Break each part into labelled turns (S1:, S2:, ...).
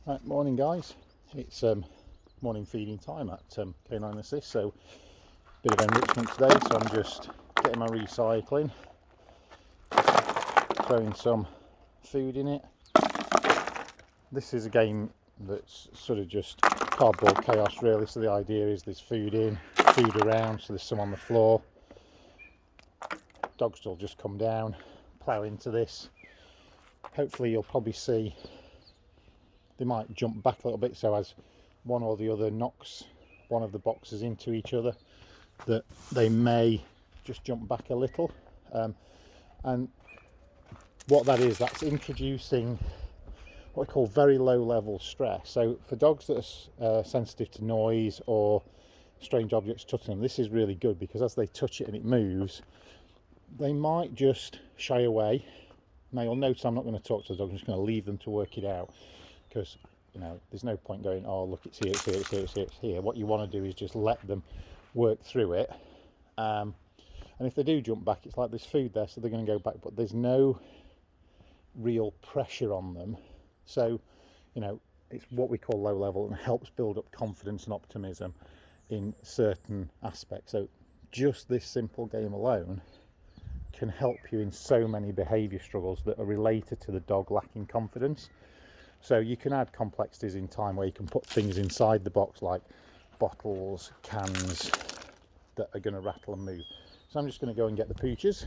S1: Right, morning guys. It's morning feeding time at K9 Assist, so bit of enrichment today. So I'm just getting my recycling, throwing some food in it. This is a game that's sort of just cardboard chaos really, so the idea is there's food in, food around, so there's some on the floor. Dogs will just come down, plough into this. Hopefully you'll probably see they might jump back a little bit, so as one or the other knocks one of the boxes into each other, that they may just jump back a little. And what that is, that's introducing what we call very low level stress. So for dogs that are sensitive to noise or strange objects touching them, this is really good, because as they touch it and it moves, they might just shy away. Now you'll notice I'm not going to talk to the dog, I'm just going to leave them to work it out, because there's no point going, oh look, it's here, it's here, it's here, it's here, it's here. What you want to do is just let them work through it, and if they do jump back, it's like there's food there, so they're going to go back, but there's no real pressure on them. So it's what we call low level, and helps build up confidence and optimism in certain aspects. So just this simple game alone can help you in so many behaviour struggles that are related to the dog lacking confidence. So you can add complexities in time where you can put things inside the box like bottles, cans, that are going to rattle and move. So I'm just going to go and get the pooches.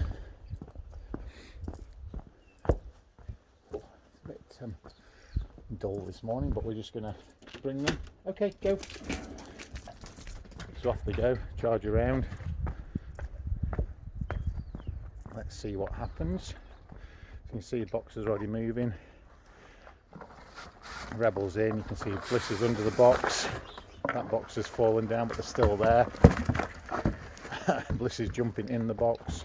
S1: It's a bit dull this morning, but we're just going to bring them. Okay, go. So off they go, charge around. Let's see what happens. So you can see the box is already moving. Rebel's in, you can see Bliss is under the box. That box has fallen down, but they're still there. Bliss is jumping in the box.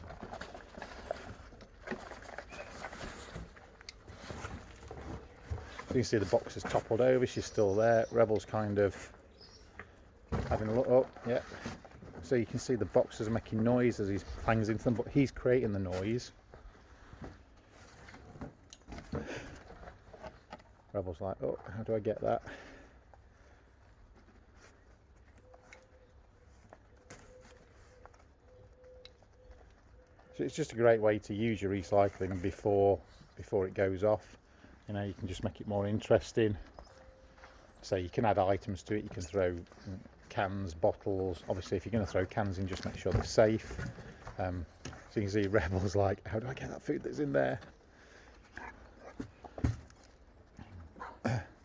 S1: So you can see the box is toppled over, she's still there. Rebel's kind of having a look up, yeah. So you can see the box is making noise as he clangs into them, but he's creating the noise. Rebel's like, oh, how do I get that? So it's just a great way to use your recycling before it goes off. You can just make it more interesting. So you can add items to it. You can throw cans, bottles. Obviously, if you're going to throw cans in, just make sure they're safe. So you can see Rebel's like, how do I get that food that's in there?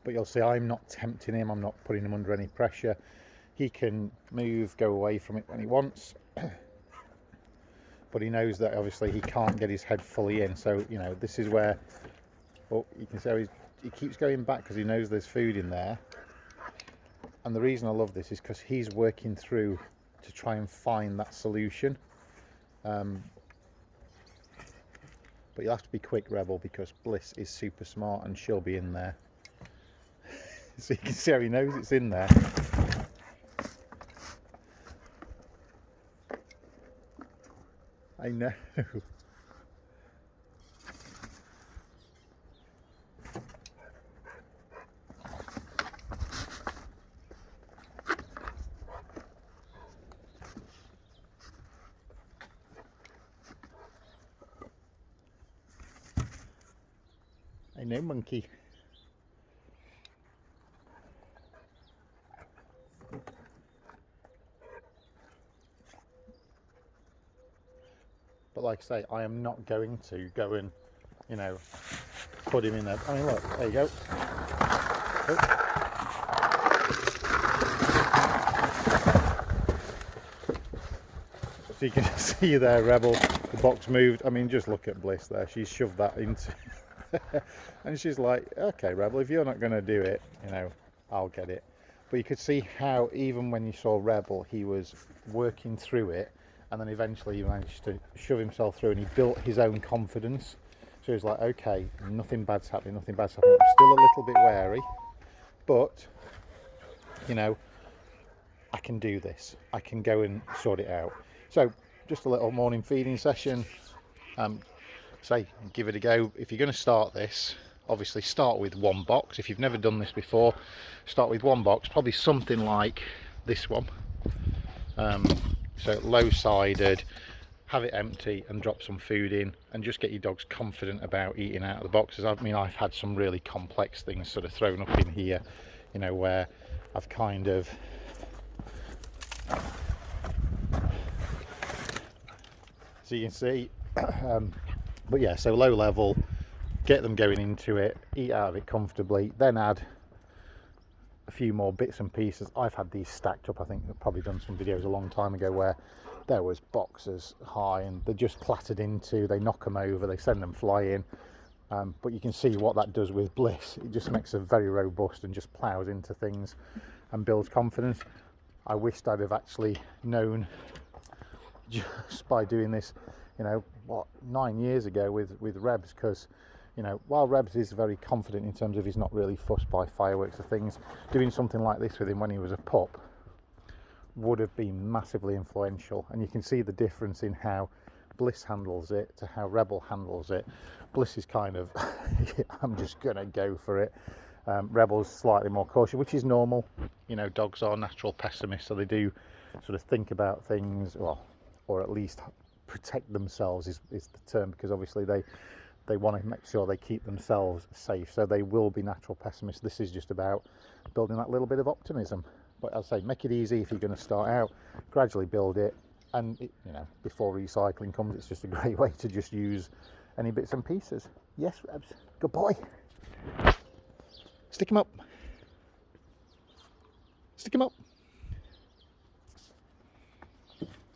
S1: But you'll see I'm not tempting him, I'm not putting him under any pressure. He can move, go away from it when he wants, but he knows that obviously he can't get his head fully in. So this is where, you can see how he keeps going back because he knows there's food in there. And the reason I love this is because he's working through to try and find that solution. But you'll have to be quick, Rebel, because Bliss is super smart and she'll be in there. So you can see how he knows it's in there. I know. I know, monkey. But like I say, I am not going to go and, put him in there. I mean, look, there you go. Oh. So you can see there, Rebel, the box moved. I mean, just look at Bliss there. She's shoved that into... and she's like, okay, Rebel, if you're not going to do it, I'll get it. But you could see how even when you saw Rebel, he was working through it, and then eventually he managed to shove himself through, and he built his own confidence. So he was like, okay, nothing bad's happening, nothing bad's happening. I'm still a little bit wary, but I can do this. I can go and sort it out. So just a little morning feeding session. Say, give it a go. If you're going to start this, obviously start with one box. If you've never done this before, start with one box, probably something like this one. So low-sided, have it empty and drop some food in, and just get your dogs confident about eating out of the boxes. I mean, I've had some really complex things sort of thrown up in here, you know, where I've kind of so you can see but yeah, so low level, get them going into it, eat out of it comfortably, then add a few more bits and pieces. I've had these stacked up. I think I've probably done some videos a long time ago where there was boxes high and they're just clattered into, they knock them over, they send them flying. But you can see what that does with Bliss. It just makes them very robust and just plows into things and builds confidence. I wished I'd have actually known just by doing this, you know, what, 9 years ago with Rebs, because, you know, while Rebs is very confident in terms of he's not really fussed by fireworks or things, doing something like this with him when he was a pup would have been massively influential. And you can see the difference in how Bliss handles it to how Rebel handles it. Bliss is kind of I'm just gonna go for it. Rebel's slightly more cautious, which is normal. You know, dogs are natural pessimists, so they do sort of think about things, well, or at least protect themselves is the term, because obviously they want to make sure they keep themselves safe, so they will be natural pessimists. This is just about building that little bit of optimism. But I'll say, make it easy if you're going to start out, gradually build it, and it, you know, before recycling comes, it's just a great way to just use any bits and pieces. Yes, Rebs, good boy. Stick him up. Stick him up.